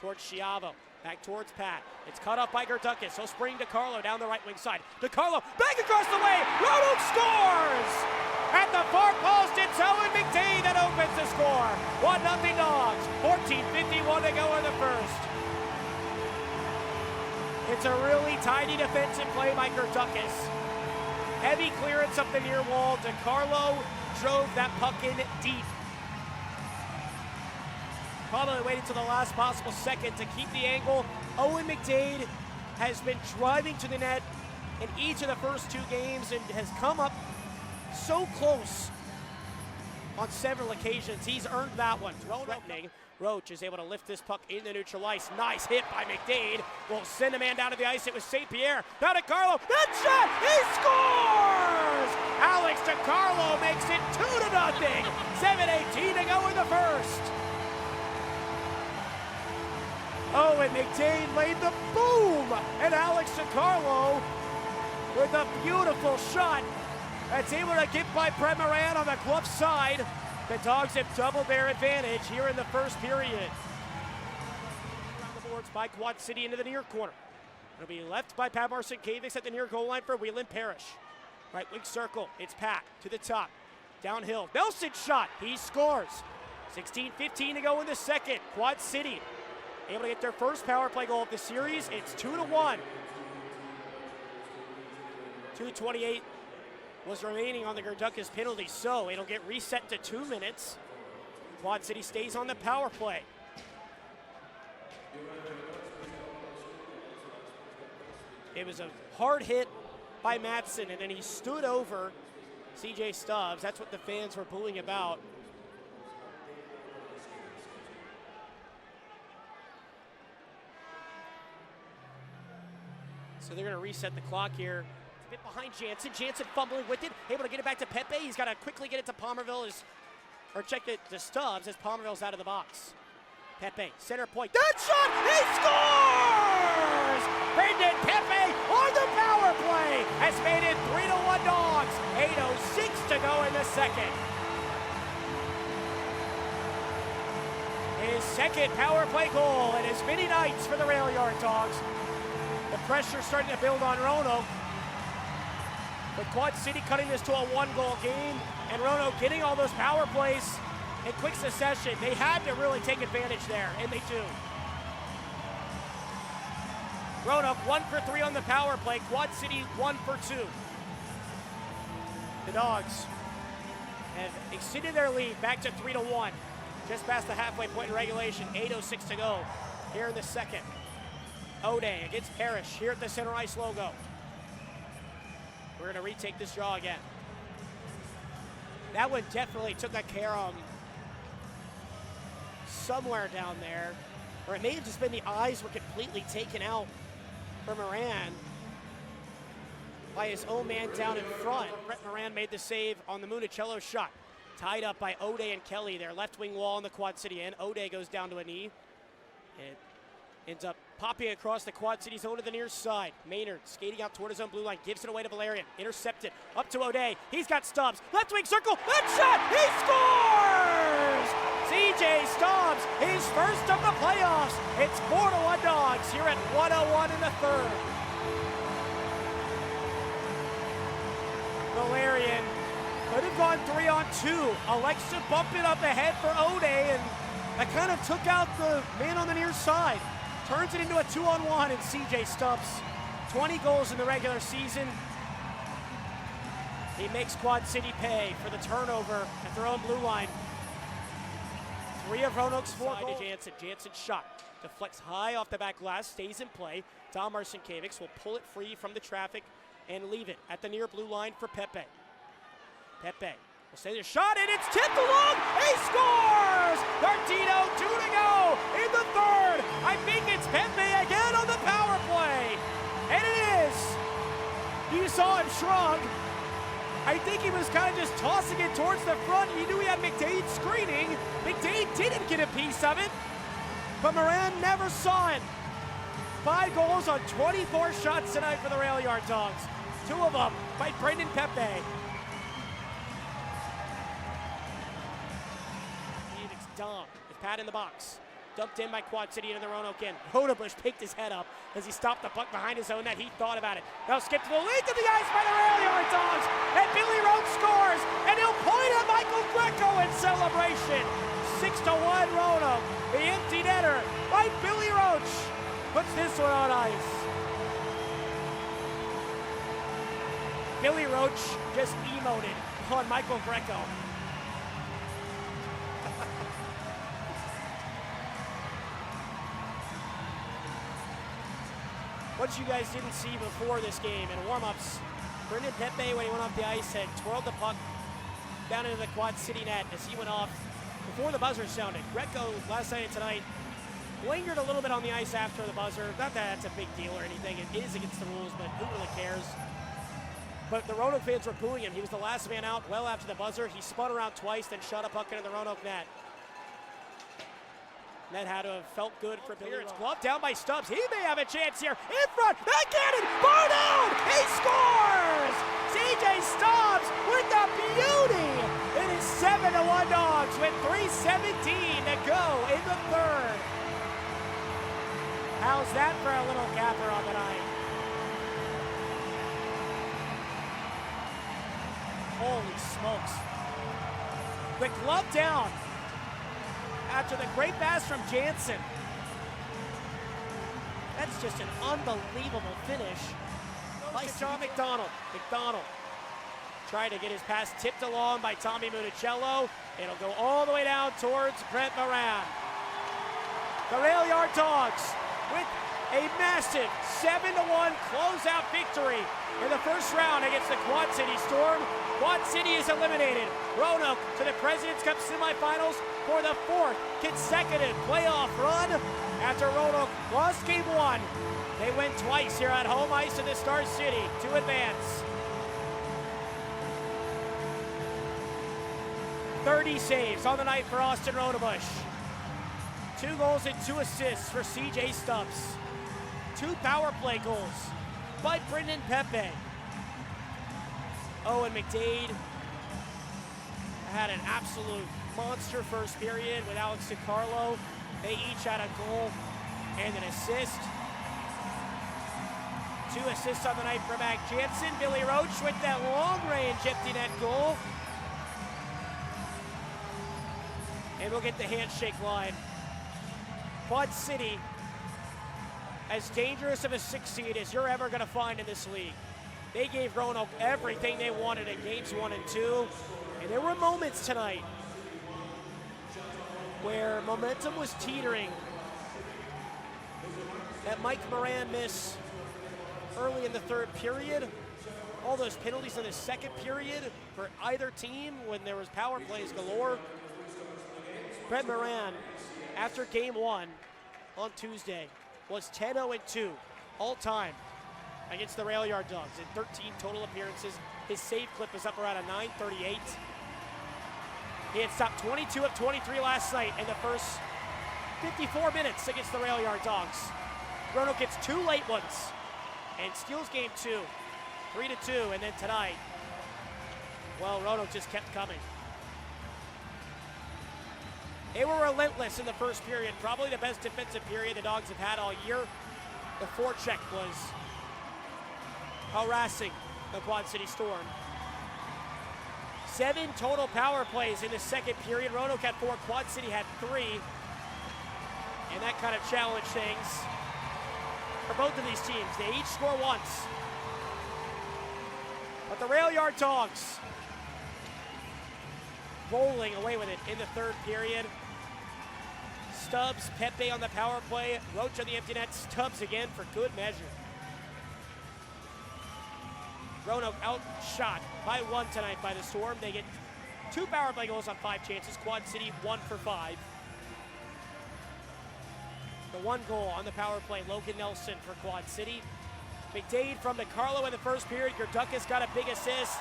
towards Schiavo. Back towards Pat. It's cut off by Gerdukas. He'll spring to Carlo down the right wing side. To Carlo, back across the way. Roanoke scores! At the far post, it's Owen McDade that opens the score. 1-0 Dawgs. 14:51 to go in the first. It's a really tidy defensive play by Gerdukas. Heavy clearance up the near wall. DeCarlo drove that puck in deep. Probably waited till the last possible second to keep the angle. Owen McDade has been driving to the net in each of the first two games and has come up so close on several occasions. He's earned that one. Threatening. Roach is able to lift this puck in the neutral ice. Nice hit by McDade. Will send a man down to the ice. It was St. Pierre. Now to Carlo. That shot! He scores! Alex DeCarlo makes it 2-0. 7:18 to go in the first. Oh, and McDade laid the boom! And Alex DeCarlo with a beautiful shot that's able to get by Brett Moran on the glove side. The Dawgs have doubled their advantage here in the first period. Around the boards by Quad City into the near corner. It'll be left by Pat Marcinkiewicz at the near goal line for Whelan Parrish. Right wing circle, it's Pat to the top. Downhill, Nelson shot, he scores. 16:15 to go in the second. Quad City able to get their first power play goal of the series. It's 2-1. 2:28 was remaining on the Gerdukas penalty, so it'll get reset to 2 minutes. Quad City stays on the power play. It was a hard hit by Matson, and then he stood over CJ Stubbs. That's what the fans were booing about. So they're going to reset the clock here. It's a bit behind Jansen. Jansen fumbling with it, able to get it back to Pepe. He's got to quickly get it to Palmerville, or check it to Stubbs as Palmerville's out of the box. Pepe, center point. That shot! He scores! Brendan Pepe on the power play has made it 3-1 Dawgs. 8:06 to go in the second. His second power play goal and as many nights for the Rail Yard Dawgs. The pressure starting to build on Roanoke. But Quad City cutting this to a 1-goal game, and Roanoke getting all those power plays in quick succession. They had to really take advantage there, and they do. Roanoke 1 for 3 on the power play. Quad City 1 for 2. The Dawgs have extended their lead back to 3-1. Just past the halfway point in regulation. 8:06 to go here in the second. O'Day against Parrish here at the center ice logo. We're going to retake this draw again. That one definitely took a carom somewhere down there, or it may have just been the eyes were completely taken out for Moran by his own man down in front. Brett Moran made the save on the Municello shot. Tied up by O'Day and Kelly, their left wing wall on the Quad City end. O'Day goes down to a knee. It ends up popping across the Quad City zone to the near side. Maynard skating out toward his own blue line, gives it away to Valerian. Intercepted, up to O'Day. He's got Stubbs, left wing circle, that shot, he scores! CJ Stubbs, his first of the playoffs. It's 4-1 Dawgs here at 1:01 in the third. Valerian could have gone 3-on-2. Alexa bumped it up ahead for O'Day, and that kind of took out the man on the near side. Turns it into a 2-on-1, and CJ Stubbs, 20 goals in the regular season. He makes Quad City pay for the turnover at their own blue line. 3 of Roanoke's 4 goals. Jansen. Jansen's shot deflects high off the back glass, stays in play. Tom Marcinkiewicz will pull it free from the traffic and leave it at the near blue line for Pepe. Pepe will send a shot, and it's tipped along. He scores! 13:02 to go in the third. I think it's Pepe again on the power play. And it is. You saw him shrug. I think he was kind of just tossing it towards the front. He knew he had McDade screening. McDade didn't get a piece of it, but Moran never saw it. 5 goals on 24 shots tonight for the Rail Yard Dawgs. 2 of them by Brendan Pepe. Dom with Pat in the box. Dumped in by Quad City into the Roanoke end. Rodebush picked his head up as he stopped the puck behind his own net. He thought about it. Now skip to the lead to the ice by the rail yard Dawgs. And Billy Roach scores. And he'll point at Michael Greco in celebration. 6-1 Roanoke. The empty netter by Billy Roach puts this one on ice. Billy Roach just emoted on Michael Greco. What you guys didn't see before this game in warm-ups, Brendan Pepe, when he went off the ice, had twirled the puck down into the Quad City net as he went off before the buzzer sounded. Greco, last night and tonight, lingered a little bit on the ice after the buzzer. Not that that's a big deal or anything. It is against the rules, but who really cares? But the Roanoke fans were booing him. He was the last man out well after the buzzer. He spun around twice, then shot a puck into the Roanoke net. That had to have felt good for Billy. It's gloved down by Stubbs. He may have a chance here. In front, backhanded, far down. He scores! CJ Stubbs with the beauty. It is 7-1 Dawgs with 3:17 to go in the third. How's that for a little capper on the night? Holy smokes. The glove down. After the great pass from Jansen. That's just an unbelievable finish by John McDonald. McDonald trying to get his pass tipped along by Tommy Municello. It'll go all the way down towards Brent Moran. The Rail Yard Dawgs with a massive 7-1 closeout victory in the first round against the Quad City Storm. Quad City is eliminated. Roanoke to the President's Cup semifinals for the fourth consecutive playoff run after Roanoke lost game one. They win twice here at home ice in the Star City to advance. 30 saves on the night for Austin Rodebush. 2 goals and 2 assists for CJ Stubbs. 2 power play goals by Brendan Pepe. Owen McDade had an absolute monster first period with Alex DiCarlo. They each had a goal and an assist. 2 assists on the night for Mac Jansen. Billy Roach with that long-range empty net goal. And we'll get the handshake line. Quad City, as dangerous of a 6 seed as you're ever going to find in this league. They gave Roanoke everything they wanted in games 1 and 2. And there were moments tonight where momentum was teetering. That Mike Moran miss early in the third period. All those penalties in the second period for either team when there was power plays galore. Brett Moran, after game 1 on Tuesday, was 10-0-2 all time against the Rail Yard Dawgs in 13 total appearances. His save clip is up around a 938. He had stopped 22 of 23 last night in the first 54 minutes against the Rail Yard Dawgs. Roanoke gets 2 late ones and steals game 2, 3-2, and then tonight, well, Roanoke just kept coming. They were relentless in the first period, probably the best defensive period the Dawgs have had all year. The forecheck was harassing the Quad City Storm. 7 total power plays in the second period. Roanoke had 4, Quad City had 3. And that kind of challenged things for both of these teams. They each score once. But the Rail Yard Dawgs rolling away with it in the third period. Stubbs, Pepe on the power play, Roach on the empty net, Stubbs again for good measure. Roanoke outshot by 1 tonight by the Storm. They get 2 power play goals on 5 chances. Quad City 1 for 5. The 1 goal on the power play, Logan Nelson for Quad City. McDade from DiCarlo in the first period. Gerdukas got a big assist.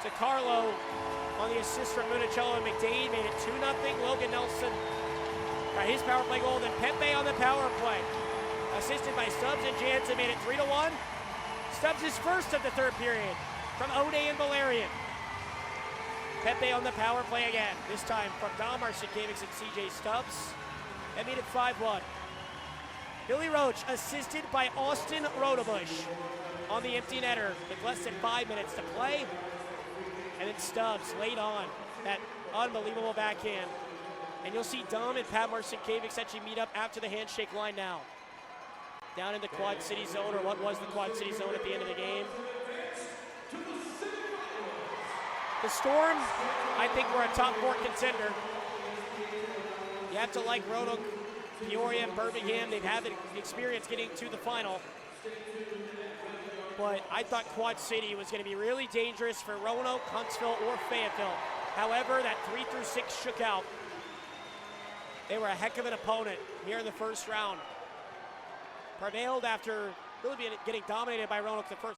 DiCarlo on the assist from Municello and McDade made it 2-0. Logan Nelson got his power play goal. Then Pepe on the power play, assisted by Stubbs and Jansen, made it 3-1. Stubbs is first of the third period from O'Day and Valerian. Pepe on the power play again. This time from Dawgs and CJ Stubbs. That made it 5-1. Billy Roach assisted by Austin Rodebush on the empty netter with less than 5 minutes to play. And then Stubbs late on that unbelievable backhand. And you'll see Dom and Pat Marcinkiewicz actually meet up after the handshake line now. Down in the Quad City zone, or what was the Quad City zone at the end of the game. The Storm, I think we're a top 4 contender. You have to like Roanoke, Peoria, and Birmingham. They've had the experience getting to the final. But I thought Quad City was going to be really dangerous for Roanoke, Huntsville, or Fayetteville. However, that 3 through 6 shook out. They were a heck of an opponent here in the first round. Prevailed after really getting dominated by Roanoke the first.